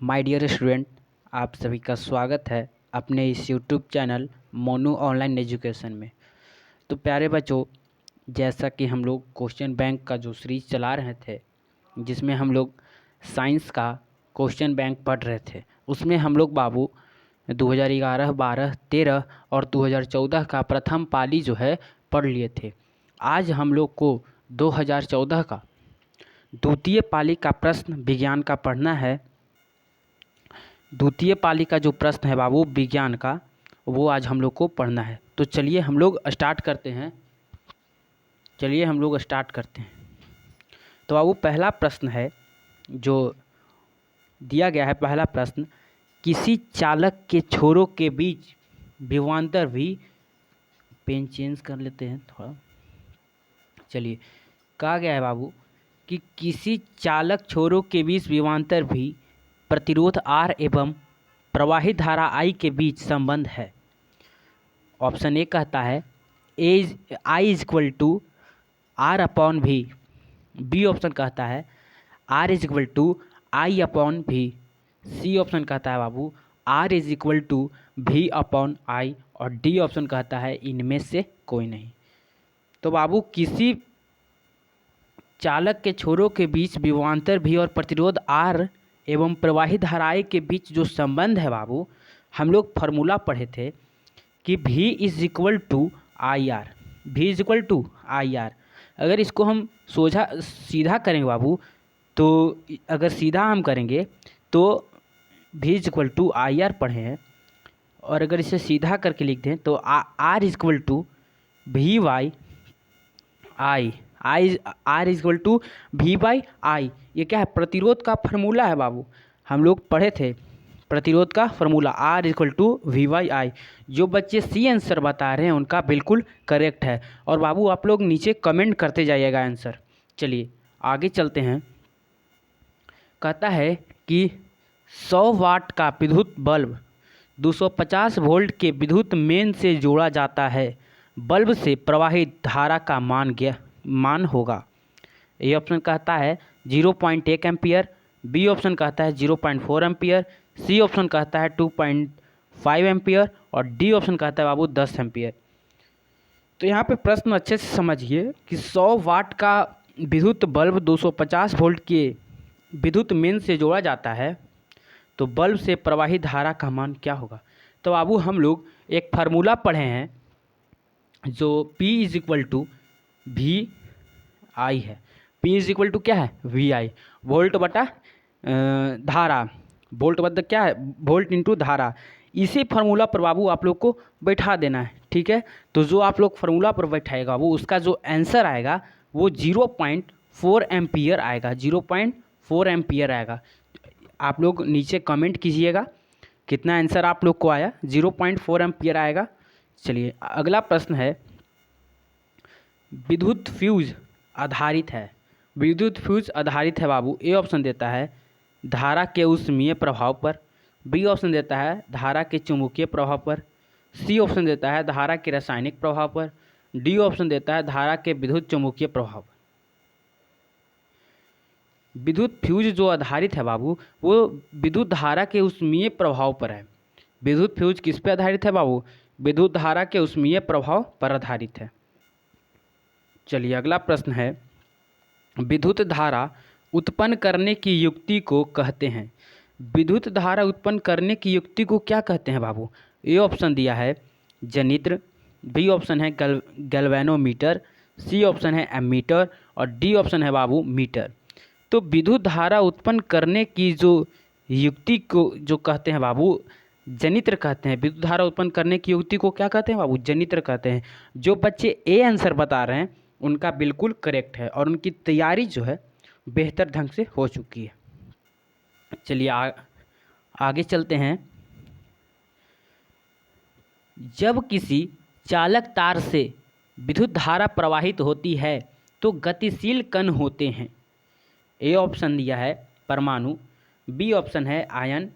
My dear student, आप सभी का स्वागत है अपने इस YouTube channel Monu online education में। तो प्यारे बच्चों, जैसा कि हम लोग क्वेश्चन बैंक का जो सीरीज चला रहे थे, जिसमें हम लोग साइंस का क्वेश्चन बैंक पढ़ रहे थे, उसमें हम लोग बाबू 2011, 12, 13 और 2014 का प्रथम पाली जो है पढ़ लिए थे। आज हम लोग को 2014 का द्वितीय पाली का प्रश्न विज्ञान का पढ़ना है। द्वितीय पाली का जो प्रश्न है बाबू विज्ञान का, वो आज हम लोग को पढ़ना है। तो चलिए हम लोग स्टार्ट करते हैं। तो बाबू पहला प्रश्न है जो दिया गया है। पहला प्रश्न, किसी चालक के छोरों के बीच विभवांतर भी, पेन चेंज कर लेते हैं थोड़ा। चलिए, कहा गया है बाबू कि किसी चालक छोरों के बीच विभवांतर भी प्रतिरोध R एवं प्रवाहित धारा I के बीच संबंध है। ऑप्शन ए कहता है I equal to R upon V। B option कहता है R is equal to I upon V। C option कहता है बाबू R is equal to V upon I। और डी ऑप्शन कहता है इनमें से कोई नहीं। तो बाबू किसी चालक के छोरों के बीच विभवांतर भी और प्रतिरोध R एवं प्रवाहित धाराएं के बीच जो संबंध है बाबू, हम लोग फार्मूला पढ़े थे कि V is equal to I R. V is equal to I R. अगर इसको हम सीधा करेंगे बाबू, तो अगर सीधा हम करेंगे तो V is equal to I R पढ़े हैं, और अगर इसे सीधा करके लिख दें तो R is equal to V by I. R is equal to V by I. ये क्या है? प्रतिरोध का फार्मूला है बाबू। हम लोग पढ़े थे प्रतिरोध का formula R equal to V by I. जो बच्चे सी आंसर बता रहे हैं उनका बिल्कुल करेक्ट है। और बाबू आप लोग नीचे कमेंट करते जाइएगा आंसर। चलिए आगे चलते हैं। कहता है कि 100 वाट का विद्युत बल्ब 250 वोल्ट के विद्युत मेन से जोड़ा जाता है। बल्ब से प्रवाहित धारा का मान होगा। ए ऑप्शन कहता है 0.1 एम्पियर। बी ऑप्शन कहता है 0.4 एम्पियर। सी ऑप्शन कहता है 2.5 एम्पियर। और डी ऑप्शन कहता है बाबू 10 एम्पियर। तो यहाँ पे प्रश्न अच्छे से समझिए कि 100 वाट का विद्युत बल्ब 250 वोल्ट के विद्युत मेन से जोड़ा जाता है, तो बल्ब से प्रवाहित धारा का मान क्या होगा। तो बाबू हम लोग एक फार्मूला पढ़े हैं जो P is equal to V I है। P इज इक्वल टू क्या है? We I. वोल्ट बटा धारा। वोल्ट बटा क्या है? वोल्ट इंटू धारा। इसी फार्मूला पर बाबू आप लोग को बैठा देना है, ठीक है। तो जो आप लोग फार्मूला पर बैठाएगा वो उसका जो आंसर आएगा वो 0.4 एम्पियर आएगा। 0.4 एम्पियर आएगा। आप लोग नीचे कमेंट कीजिएगा कितना आंसर आप लोग को आया। 0.4 एम्पियर आएगा। चलिए अगला प्रश्न है, विद्युत फ्यूज आधारित है। विद्युत फ्यूज आधारित है बाबू। ए ऑप्शन देता है धारा के ऊष्मीय प्रभाव पर। बी ऑप्शन देता है धारा के चुंबकीय प्रभाव पर। सी ऑप्शन देता है धारा के रासायनिक प्रभाव पर। डी ऑप्शन देता है धारा के विद्युत चुंबकीय प्रभाव पर। विद्युत फ्यूज जो आधारित है बाबू वो विद्युत धारा के ऊष्मीय प्रभाव पर है। विद्युत फ्यूज किस पे आधारित है बाबू? विद्युत धारा के ऊष्मीय प्रभाव पर आधारित है। चलिए अगला प्रश्न है, विद्युत धारा उत्पन्न करने की युक्ति को कहते हैं। विद्युत धारा उत्पन्न करने की युक्ति को क्या कहते हैं बाबू? ए ऑप्शन दिया है जनित्र। बी ऑप्शन है गैल्वेनोमीटर। सी ऑप्शन है एमीटर। और डी ऑप्शन है बाबू मीटर। तो विद्युत धारा उत्पन्न करने की जो युक्ति को जो कहते हैं बाबू जनित्र कहते हैं। विद्युत धारा उत्पन्न करने की युक्ति को क्या कहते हैं बाबू? जनित्र कहते हैं। जो बच्चे ए आंसर बता रहे हैं उनका बिल्कुल करेक्ट है और उनकी तैयारी जो है बेहतर ढंग से हो चुकी है। चलिए आगे चलते हैं। जब किसी चालक तार से विद्युत धारा प्रवाहित होती है तो गतिशील कण होते हैं। ए ऑप्शन दिया है परमाणु। बी ऑप्शन है आयन।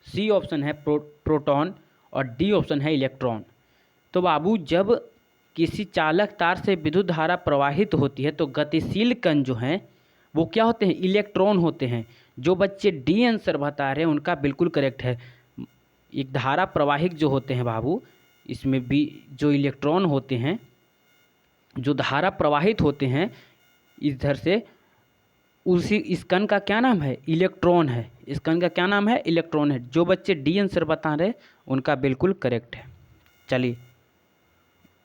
सी ऑप्शन है प्रोटॉन। और डी ऑप्शन है इलेक्ट्रॉन। तो बाबू जब किसी चालक तार से विद्युत धारा प्रवाहित होती है तो गतिशील कण जो हैं वो क्या होते हैं? इलेक्ट्रॉन होते हैं। जो बच्चे डी आंसर बता रहे हैं उनका बिल्कुल करेक्ट है। एक धारा प्रवाहिक जो होते हैं बाबू, इसमें भी जो इलेक्ट्रॉन होते हैं, जो धारा प्रवाहित होते हैं इधर से, उसी इस कण का क्या नाम है? इलेक्ट्रॉन है। इस कण का क्या नाम है? इलेक्ट्रॉन है। जो बच्चे डी आंसर बता रहे उनका बिल्कुल करेक्ट है। चलिए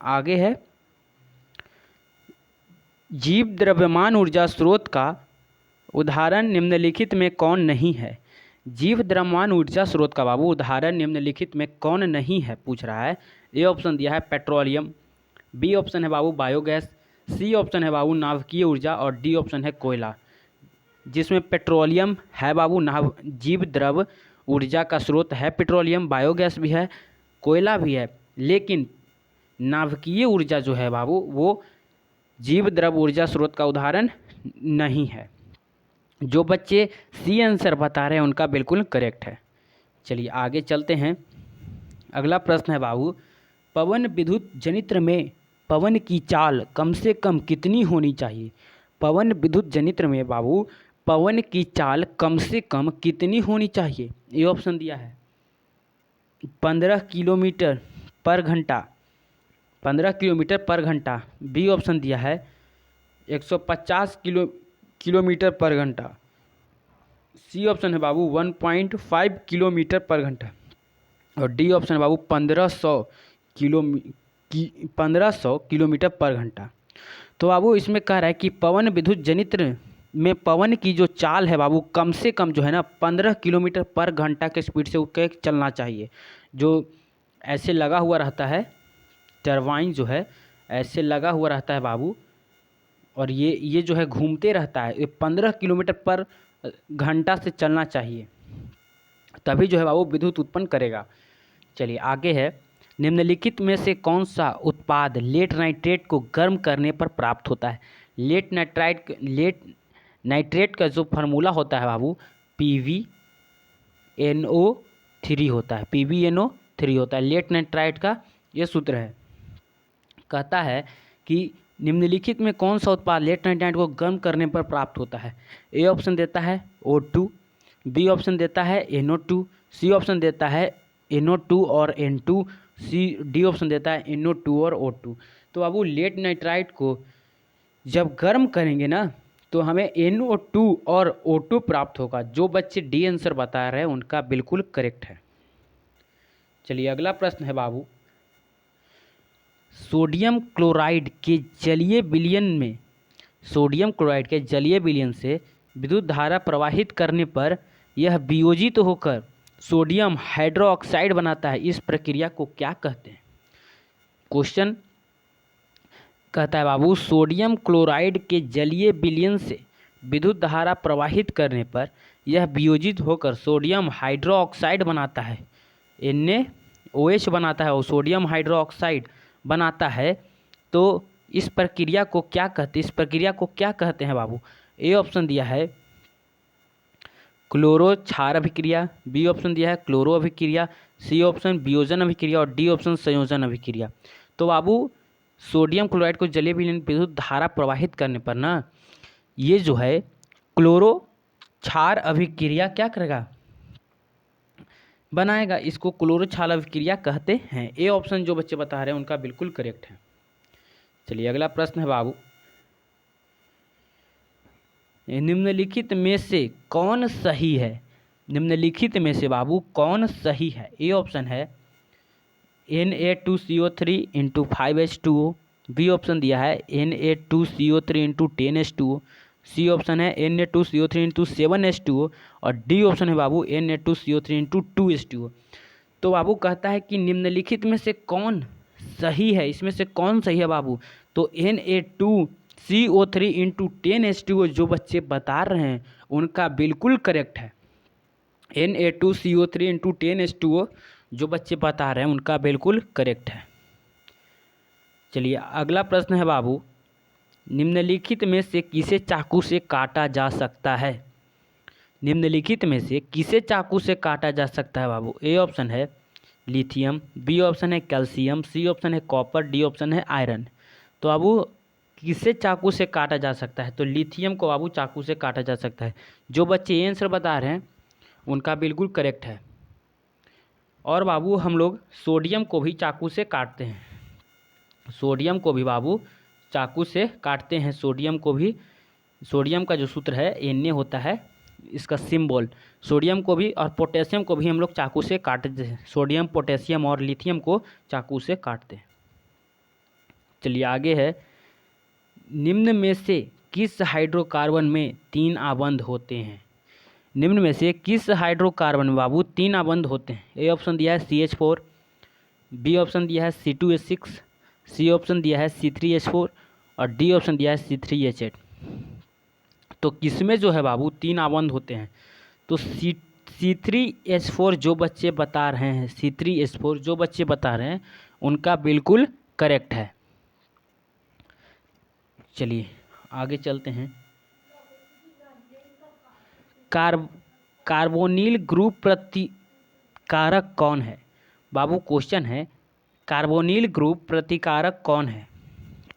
आगे है, जीव द्रव्यमान ऊर्जा स्रोत का उदाहरण निम्नलिखित में कौन नहीं है? जीव द्रव्यमान ऊर्जा स्रोत का बाबू उदाहरण निम्नलिखित में कौन नहीं है पूछ रहा है। ए ऑप्शन दिया है पेट्रोलियम, बी ऑप्शन है बाबू बायोगैस, सी ऑप्शन है बाबू नाभिकीय ऊर्जा और डी ऑप्शन है कोयला। जिसमें पेट्रोलियम है बाबू, जीव द्रव ऊर्जा का स्रोत है पेट्रोलियम, बायोगैस भी है, कोयला भी है, लेकिन नाभिकीय ऊर्जा जो है बाबू वो जीव द्रव ऊर्जा स्रोत का उदाहरण नहीं है। जो बच्चे सी आंसर बता रहे हैं उनका बिल्कुल करेक्ट है। चलिए आगे चलते हैं। अगला प्रश्न है बाबू, पवन विद्युत जनित्र में पवन की चाल कम से कम कितनी होनी चाहिए? पवन विद्युत जनित्र में बाबू पवन की चाल कम से कम कितनी होनी चाहिए? ये ऑप्शन दिया है 15 किलोमीटर पर घंटा, 15 किलोमीटर पर घंटा। बी ऑप्शन दिया है 150 किलोमीटर पर घंटा। सी ऑप्शन है बाबू 1.5 किलोमीटर पर घंटा और डी ऑप्शन है बाबू 1500 किलोमीटर पर घंटा। तो बाबू इसमें कह रहा है कि पवन विद्युत जनित्र में पवन की जो चाल है बाबू कम से कम जो है ना 15 किलोमीटर पर घंटा के स्पीड से उठ चलना चाहिए। जो ऐसे लगा हुआ रहता है, टरबाइन जो है ऐसे लगा हुआ रहता है बाबू, और ये जो है घूमते रहता है, ये 15 किलोमीटर पर घंटा से चलना चाहिए, तभी जो है बाबू विद्युत उत्पन्न करेगा। चलिए आगे है, निम्नलिखित में से कौन सा उत्पाद लेड नाइट्रेट को गर्म करने पर प्राप्त होता है? लेड नाइट्रेट का जो फार्मूला होता है बाबू PbNO3 होता है, PbNO3 होता है लेड नाइट्राइट का ये सूत्र है। कहता है कि निम्नलिखित में कौन सा उत्पाद लेड नाइट्राइट को गर्म करने पर प्राप्त होता है? ए ऑप्शन देता है O2, बी ऑप्शन देता है NO2, सी ऑप्शन देता है NO2 और N2, डी ऑप्शन देता है NO2 और O2। तो बाबू लेड नाइट्राइट को जब गर्म करेंगे ना तो हमें NO2 और O2 प्राप्त होगा। जो बच्चे डी आंसर बता रहे हैं उनका बिल्कुल करेक्ट है। चलिए अगला प्रश्न है बाबू, सोडियम क्लोराइड के जलीय विलयन से विद्युत धारा प्रवाहित करने पर यह वियोजित होकर सोडियम हाइड्रोक्साइड बनाता है। इस प्रक्रिया को क्या कहते हैं? क्वेश्चन कहता है बाबू, सोडियम क्लोराइड के जलीय विलयन से विद्युत धारा प्रवाहित करने पर यह वियोजित होकर सोडियम हाइड्रोक्साइड बनाता है, NaOH बनाता है और सोडियम हाइड्रोक्साइड बनाता है। तो इस प्रक्रिया को क्या कहते हैं बाबू? ए ऑप्शन दिया है क्लोरो क्षार अभिक्रिया, बी ऑप्शन दिया है क्लोरो अभिक्रिया, सी ऑप्शन वियोजन अभिक्रिया और डी ऑप्शन संयोजन अभिक्रिया। तो बाबू सोडियम क्लोराइड को जलीय विलयन विद्युत धारा प्रवाहित करने पर ना ये जो है क्लोरो क्षार अभिक्रिया क्या करेगा? बनाएगा। इसको क्लोरो क्षार अभिक्रिया कहते हैं। ए ऑप्शन जो बच्चे बता रहे हैं उनका बिल्कुल करेक्ट है। चलिए अगला प्रश्न है बाबू, निम्नलिखित में से कौन सही है? निम्नलिखित में से बाबू कौन सही है? ए ऑप्शन है Na2CO3 × 5H2O, बी ऑप्शन दिया है Na2CO3 × 10H2O, सी ऑप्शन है Na2CO3 × 7H2O और डी ऑप्शन है बाबू Na2CO3 × 2H2O। तो बाबू कहता है कि निम्नलिखित में से कौन सही है? इसमें से कौन सही है बाबू? तो Na2CO3 × 10H2O जो बच्चे बता रहे हैं उनका बिल्कुल करेक्ट है। Na2CO3 × 10H2O जो बच्चे बता रहे हैं उनका बिल्कुल करेक्ट है। चलिए अगला प्रश्न है बाबू, निम्नलिखित में से किसे चाकू से काटा जा सकता है? निम्नलिखित में से किसे चाकू से काटा जा सकता है बाबू? ए ऑप्शन है लिथियम, बी ऑप्शन है कैल्शियम, सी ऑप्शन है कॉपर, डी ऑप्शन है आयरन। तो बाबू किसे चाकू से काटा जा सकता है? तो लिथियम को बाबू चाकू से काटा जा सकता है। जो बच्चे ये आंसर बता रहे हैं उनका बिल्कुल करेक्ट है। और बाबू हम लोग सोडियम को भी चाकू से काटते हैं, सोडियम को भी बाबू चाकू से काटते हैं। सोडियम को भी, सोडियम का जो सूत्र है Na होता है, इसका सिंबल। सोडियम को भी और पोटेशियम को भी हम लोग चाकू से काटते हैं। सोडियम, पोटेशियम और लिथियम को चाकू से काटते हैं। चलिए आगे है, निम्न में से किस हाइड्रोकार्बन में 3 आबंध होते हैं? निम्न में से किस हाइड्रोकार्बन में बाबू 3 आबंध होते हैं? ए ऑप्शन दिया है CH4, बी ऑप्शन दिया है C2H6, सी ऑप्शन दिया है C3H4 और डी ऑप्शन दिया है C3H8। तो किसमें जो है बाबू 3 आबंध होते हैं? तो C3H4 जो बच्चे बता रहे हैं, C3H4 जो बच्चे बता रहे हैं उनका बिल्कुल करेक्ट है। चलिए आगे चलते हैं। कार्बोनिल ग्रुप प्रतिकारक कौन है? बाबू क्वेश्चन है, कार्बोनिल ग्रुप प्रतिकारक कौन है?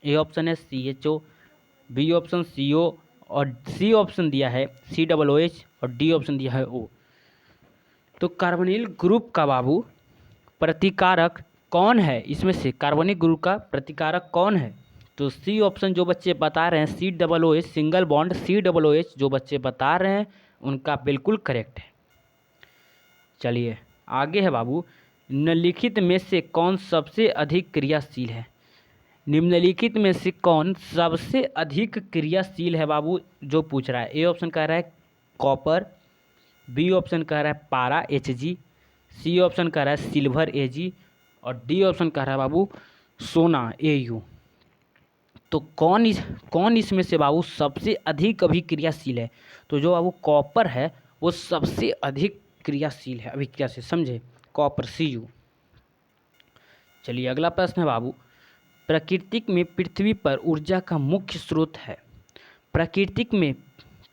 ए ऑप्शन है CHO, बी ऑप्शन CO और सी ऑप्शन दिया है COOH और डी ऑप्शन दिया है O। तो कार्बोनिल ग्रुप का बाबू प्रतिकारक कौन है? इसमें से कार्बोनिल ग्रुप का प्रतिकारक कौन है? तो सी ऑप्शन जो बच्चे बता रहे हैं COOH, सिंगल बॉन्ड COOH जो बच्चे बता रहे हैं उनका बिल्कुल करेक्ट है। चलिए आगे है बाबू, निम्नलिखित में से कौन सबसे अधिक क्रियाशील है? निम्नलिखित में से कौन सबसे अधिक क्रियाशील है बाबू, जो पूछ रहा है। ए ऑप्शन कह रहा है कॉपर, बी ऑप्शन कह रहा है पारा Hg, सी ऑप्शन कह रहा है सिल्वर Ag और डी ऑप्शन कह रहा है बाबू सोना Au। तो कौन इसमें से बाबू सबसे अधिक अभिक्रियाशील है? तो जो बाबू कॉपर है वो सबसे अधिक क्रियाशील है अभिक्रिया से, समझे, कॉपर Cu। चलिए अगला प्रश्न है बाबू, प्राकृतिक में पृथ्वी पर ऊर्जा का मुख्य स्रोत है। प्राकृतिक में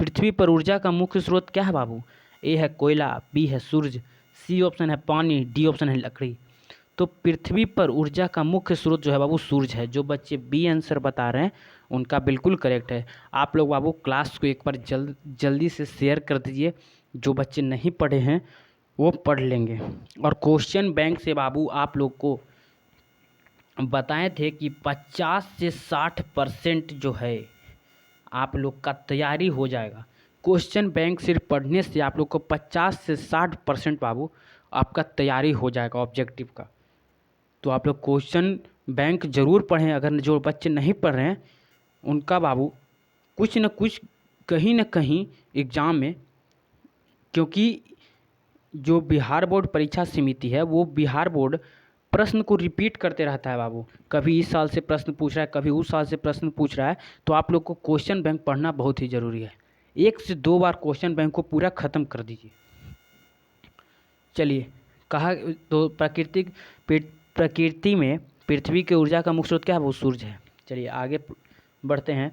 पृथ्वी पर ऊर्जा का मुख्य स्रोत क्या है बाबू? ए है कोयला, बी है सूरज, सी ऑप्शन है पानी, डी ऑप्शन है लकड़ी। तो पृथ्वी पर ऊर्जा का मुख्य स्रोत जो है बाबू सूरज है। जो बच्चे बी आंसर बता रहे हैं उनका बिल्कुल करेक्ट है। आप लोग बाबू क्लास को एक बार जल्दी से शेयर कर दीजिए, जो बच्चे नहीं पढ़े हैं वो पढ़ लेंगे। और क्वेश्चन बैंक से बाबू आप लोग को बताए थे कि 50 से 60% जो है आप लोग का तैयारी हो जाएगा। क्वेश्चन बैंक सिर्फ पढ़ने से आप लोग को 50 से 60% बाबू आपका तैयारी हो जाएगा ऑब्जेक्टिव का। तो आप लोग क्वेश्चन बैंक ज़रूर पढ़ें। अगर जो बच्चे नहीं पढ़ रहे हैं उनका बाबू कुछ न कुछ कहीं ना कहीं एग्ज़ाम में, क्योंकि जो बिहार बोर्ड परीक्षा समिति है वो बिहार बोर्ड प्रश्न को रिपीट करते रहता है बाबू। कभी इस साल से प्रश्न पूछ रहा है, कभी उस साल से प्रश्न पूछ रहा है। तो आप लोग को क्वेश्चन बैंक पढ़ना बहुत ही ज़रूरी है। 1 से 2 बार क्वेश्चन बैंक को पूरा ख़त्म कर दीजिए। चलिए कहा तो प्रकृति में पृथ्वी की ऊर्जा का मुख्य स्रोत क्या है? वो सूरज है। चलिए आगे बढ़ते हैं।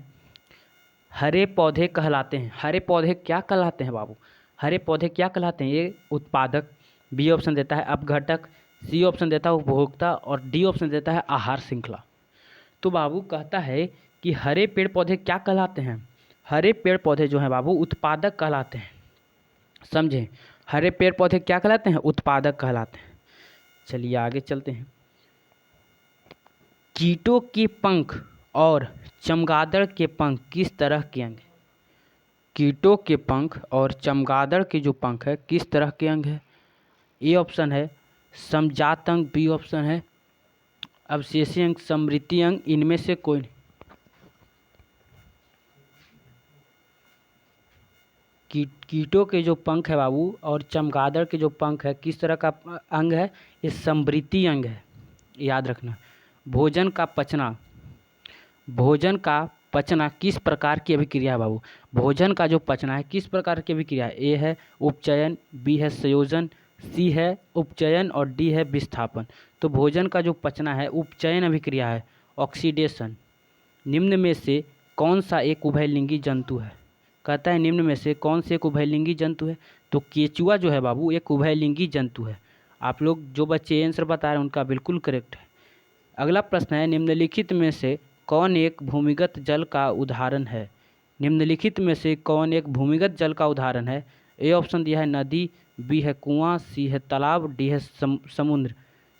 हरे पौधे कहलाते हैं, हरे पौधे क्या कहलाते हैं बाबू? हरे पौधे क्या कहलाते हैं? ये उत्पादक, बी ऑप्शन देता है अपघटक, सी ऑप्शन देता है उपभोक्ता और डी ऑप्शन देता है आहार श्रृंखला। तो बाबू कहता है कि हरे पेड़ पौधे क्या कहलाते हैं? हरे पेड़ पौधे जो हैं बाबू उत्पादक कहलाते हैं, समझे। हरे पेड़ पौधे क्या कहलाते हैं? उत्पादक कहलाते हैं। चलिए आगे चलते हैं। कीटों के पंख और चमगादड़ के पंख किस तरह के अंग हैं? कीटों के पंख और चमगादड़ के जो पंख है किस तरह के अंग है? ए ऑप्शन है समजात अंग, बी ऑप्शन है अवशेषी अंग, समृद्धि अंग, इनमें से कोई नहीं। कीटों के जो पंख है बाबू और चमगादड़ के जो पंख है किस तरह का अंग है? ये समृद्धि अंग है, याद रखना। भोजन का पचना किस प्रकार की अभिक्रिया है बाबू? भोजन का जो पचना है किस प्रकार की अभिक्रिया है? ए है उपचयन, बी है संयोजन, सी है उपचयन और डी है विस्थापन। तो भोजन का जो पचना है उपचयन अभिक्रिया है, ऑक्सीडेशन। निम्न में से कौन सा एक उभयलिंगी जंतु है? कहता है निम्न में से कौन से एक उभयलिंगी जंतु है? तो केचुआ जो है बाबू एक उभयलिंगी जंतु है। आप लोग जो बच्चे आंसर बता रहे हैं उनका बिल्कुल करेक्ट है। अगला प्रश्न है, निम्नलिखित में से कौन एक भूमिगत जल का उदाहरण है? निम्नलिखित में से कौन एक भूमिगत जल का उदाहरण है? ए ऑप्शन दिया है नदी, बी है कुआं, सी है तालाब, डी है समुद्र।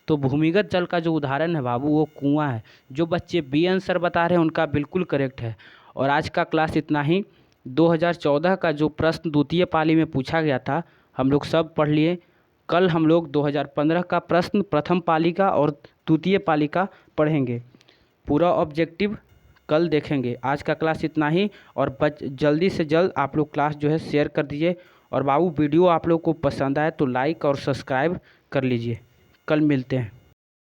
तो भूमिगत जल का जो उदाहरण है बाबू वो कुआं है। जो बच्चे बी आंसर बता रहे हैं उनका बिल्कुल करेक्ट है। और आज का क्लास इतना ही। 2014 का जो प्रश्न द्वितीय पाली में पूछा गया था हम लोग सब पढ़ लिए। कल हम लोग 2015 का प्रश्न प्रथम पाली का और द्वितीय पाली का पढ़ेंगे। पूरा ऑब्जेक्टिव कल देखेंगे। आज का क्लास इतना ही। और जल्दी से जल्द आप लोग क्लास जो है शेयर कर दीजिए। और बाबू वीडियो आप लोग को पसंद आए तो लाइक और सब्सक्राइब कर लीजिए। कल मिलते हैं।